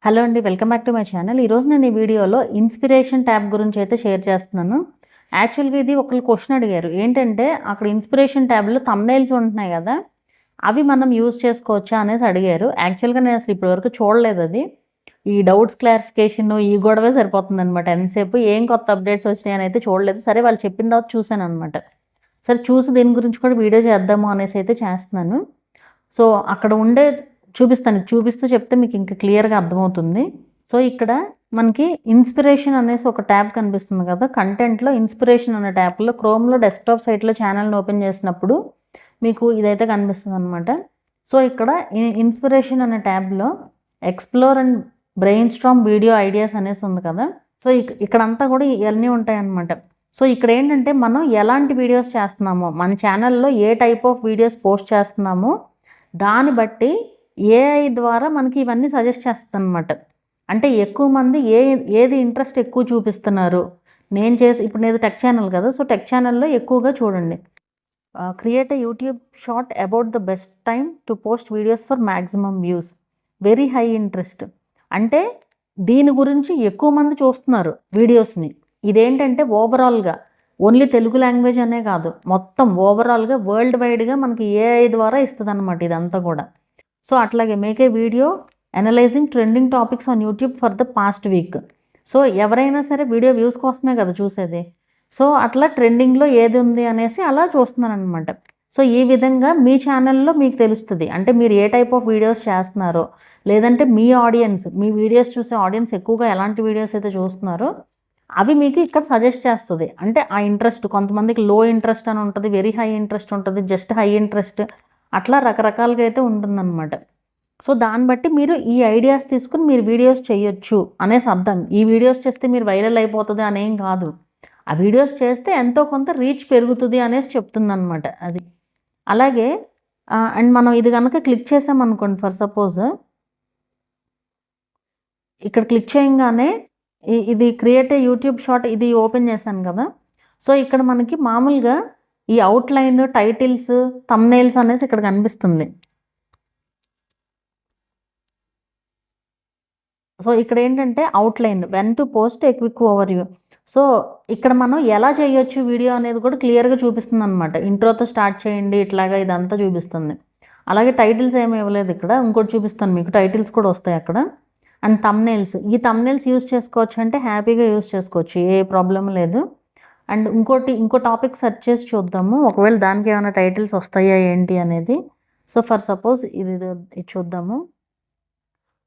Hello అండి, welcome back to my channel. ఈరోజు నేను ఈ వీడియోలో ఇన్స్పిరేషన్ ట్యాబ్ గురించి అయితే షేర్ చేస్తున్నాను. యాక్చువల్గా ఇది ఒకళ్ళు క్వశ్చన్ అడిగారు. ఏంటంటే అక్కడ ఇన్స్పిరేషన్ ట్యాబ్లో థంబ్నెయిల్స్ ఉంటున్నాయి కదా, అవి మనం యూజ్ చేసుకోవచ్చా అనేసి అడిగారు. యాక్చువల్గా నేను అసలు ఇప్పటివరకు చూడలేదు. అది ఈ డౌట్స్ క్లారిఫికేషన్ ఈ గొడవే సరిపోతుంది అనమాట. ఎంతసేపు ఏం కొత్త అప్డేట్స్ వచ్చినాయి అని అయితే చూడలేదు. సరే, వాళ్ళు చెప్పిన తర్వాత చూశాను అనమాట. సరే, చూసి దీని గురించి కూడా వీడియో చేద్దాము అనేసి అయితే చేస్తున్నాను. సో అక్కడ ఉండే చూపిస్తూ చెప్తే మీకు ఇంకా క్లియర్గా అర్థమవుతుంది. సో ఇక్కడ మనకి ఇన్స్పిరేషన్ అనేసి ఒక ట్యాబ్ కనిపిస్తుంది కదా, కంటెంట్లో ఇన్స్పిరేషన్ అనే ట్యాబ్లో క్రోమ్లో డెస్క్టాప్ సైట్లో ఛానల్ని ఓపెన్ చేసినప్పుడు మీకు ఇదైతే కనిపిస్తుంది అనమాట. సో ఇక్కడ ఇన్స్పిరేషన్ అనే ట్యాబ్లో explore and brainstorm video ideas అనేసి ఉంది కదా. సో ఇక్కడంతా కూడా ఇవన్నీ ఉంటాయి అన్నమాట. సో ఇక్కడ ఏంటంటే మనం ఎలాంటి వీడియోస్ చేస్తున్నామో, మన ఛానల్లో ఏ టైప్ ఆఫ్ వీడియోస్ పోస్ట్ చేస్తున్నామో దాన్ని బట్టి ఏఐ ద్వారా మనకి ఇవన్నీ సజెస్ట్ చేస్తుంది అనమాట. అంటే ఎక్కువ మంది ఏది ఇంట్రెస్ట్ ఎక్కువ చూపిస్తున్నారు. ఇప్పుడు నేను టెక్ ఛానల్ కదా, సో టెక్ ఛానల్లో ఎక్కువగా చూడండి. Create a YouTube short about the best time to post videos for maximum views, very high interest. అంటే దీని గురించి ఎక్కువ మంది చూస్తున్నారు వీడియోస్ని. ఇదేంటంటే ఓవరాల్గా ఓన్లీ తెలుగు లాంగ్వేజ్ అనే కాదు, మొత్తం ఓవరాల్గా వరల్డ్ వైడ్గా మనకి ఏఐ ద్వారా ఇస్తుంది అనమాట ఇదంతా కూడా. సో అట్లాగే make a video analysing trending topics on YouTube for the past week. So ఎవరైనా సరే వీడియో వ్యూస్ కోసమే కదా చూసేది. సో అట్లా ట్రెండింగ్లో ఏది ఉంది అనేసి అలా చూస్తున్నాను అనమాట. సో ఈ విధంగా మీ ఛానల్లో మీకు తెలుస్తుంది, అంటే మీరు ఏ టైప్ ఆఫ్ వీడియోస్ చేస్తున్నారో, లేదంటే మీ ఆడియన్స్, మీ వీడియోస్ చూసే ఆడియన్స్ ఎక్కువగా ఎలాంటి వీడియోస్ అయితే చూస్తున్నారో అవి మీకు ఇక్కడ సజెస్ట్ చేస్తుంది. అంటే ఆ ఇంట్రెస్ట్, కొంతమందికి లో ఇంట్రెస్ట్ అని ఉంటుంది, వెరీ హై ఇంట్రెస్ట్ ఉంటుంది, జస్ట్ హై ఇంట్రెస్ట్, అట్లా రకరకాలుగా అయితే ఉంటుందన్నమాట. సో దాన్ని బట్టి మీరు ఈ ఐడియాస్ తీసుకుని మీరు వీడియోస్ చేయొచ్చు అనేసి అర్థం. ఈ వీడియోస్ చేస్తే మీరు వైరల్ అయిపోతుంది అనేం కాదు, ఆ వీడియోస్ చేస్తే ఎంతో కొంత రీచ్ పెరుగుతుంది అనేసి చెప్తుందన్నమాట అది. అలాగే అండ్ మనం ఇది కనుక క్లిక్ చేసామనుకోండి, ఫర్ సపోజ్ ఇక్కడ క్లిక్ చేయగానే ఇది క్రియేట్ ఏ యూట్యూబ్ షార్ట్ ఇది ఓపెన్ చేశాను కదా. సో ఇక్కడ మనకి మామూలుగా ఈ అవుట్లైన్, టైటిల్స్, థంబ్నెయిల్స్ అనేది ఇక్కడ కనిపిస్తుంది. సో ఇక్కడ ఏంటంటే outline, when to post A quick over view. So ఇక్కడ మనం ఎలా చేయొచ్చు వీడియో అనేది కూడా క్లియర్గా చూపిస్తుంది అనమాట. ఇంట్రోతో స్టార్ట్ చేయండి, ఇట్లాగా ఇదంతా చూపిస్తుంది. అలాగే టైటిల్స్ ఏమి ఇవ్వలేదు ఇక్కడ, ఇంకోటి చూపిస్తాను మీకు, టైటిల్స్ కూడా వస్తాయి అక్కడ. అండ్ థంబ్నెయిల్స్, ఈ థంబ్నెయిల్స్ యూజ్ చేసుకోవచ్చు అంటే హ్యాపీగా యూజ్ చేసుకోవచ్చు, ఏ ప్రాబ్లం లేదు. అండ్ ఇంకో టాపిక్ సెర్చ్ చేసి చూద్దాము, ఒకవేళ దానికి ఏమైనా టైటిల్స్ వస్తాయా ఏంటి అనేది. సో ఫర్ సపోజ్ ఇది చూద్దాము.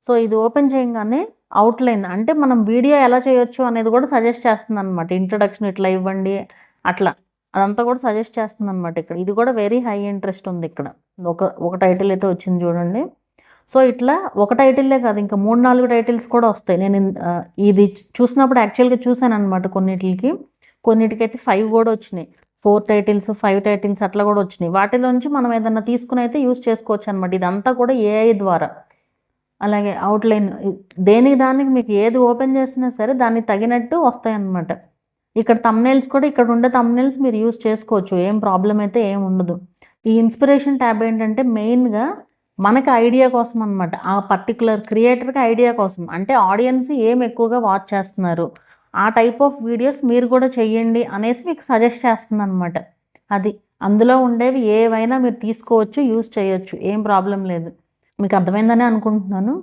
సో ఇది ఓపెన్ చేయగానే అవుట్లైన్, అంటే మనం వీడియో ఎలా చేయొచ్చు అనేది కూడా సజెస్ట్ చేస్తుంది అనమాట. ఇంట్రొడక్షన్ ఇట్లా ఇవ్వండి, అట్లా అదంతా కూడా సజెస్ట్ చేస్తుంది అనమాట. ఇక్కడ ఇది కూడా వెరీ హై ఇంట్రెస్ట్ ఉంది. ఇక్కడ ఒక టైటిల్ అయితే వచ్చింది చూడండి. సో ఇట్లా ఒక టైటిల్లే కాదు, ఇంకా 3-4 టైటిల్స్ కూడా వస్తాయి. నేను ఇది చూసినప్పుడు యాక్చువల్గా చూశాను అనమాట. కొన్నిటికైతే 5 కూడా వచ్చినాయి, 4 టైటిల్స్, 5 టైటిల్స్ అట్లా కూడా వచ్చినాయి. వాటిలోంచి మనం ఏదన్నా తీసుకుని అయితే యూజ్ చేసుకోవచ్చు అనమాట. ఇదంతా కూడా ఏఐ ద్వారా. అలాగే అవుట్లైన్, దానికి మీకు ఏది ఓపెన్ చేసినా సరే దానికి తగినట్టు వస్తాయి అన్నమాట. ఇక్కడ థంబ్నెయిల్స్ కూడా, ఇక్కడ ఉండే థంబ్నెయిల్స్ మీరు యూజ్ చేసుకోవచ్చు, ఏం ప్రాబ్లం అయితే ఏం ఉండదు. ఈ ఇన్స్పిరేషన్ ట్యాబ్ ఏంటంటే మెయిన్గా మనకి ఐడియా కోసం అనమాట, ఆ పర్టికులర్ క్రియేటర్కి ఐడియా కోసం. అంటే ఆడియన్స్ ఏం ఎక్కువగా వాచ్ చేస్తున్నారు, ఆ టైప్ ఆఫ్ వీడియోస్ మీరు కూడా చెయ్యండి అనేసి మీకు సజెస్ట్ చేస్తుంది అనమాట. అది అందులో ఉండేవి ఏవైనా మీరు తీసుకోవచ్చు, యూజ్ చేయొచ్చు, ఏం ప్రాబ్లం లేదు. మీకు అర్థమైందని అనుకుంటున్నాను.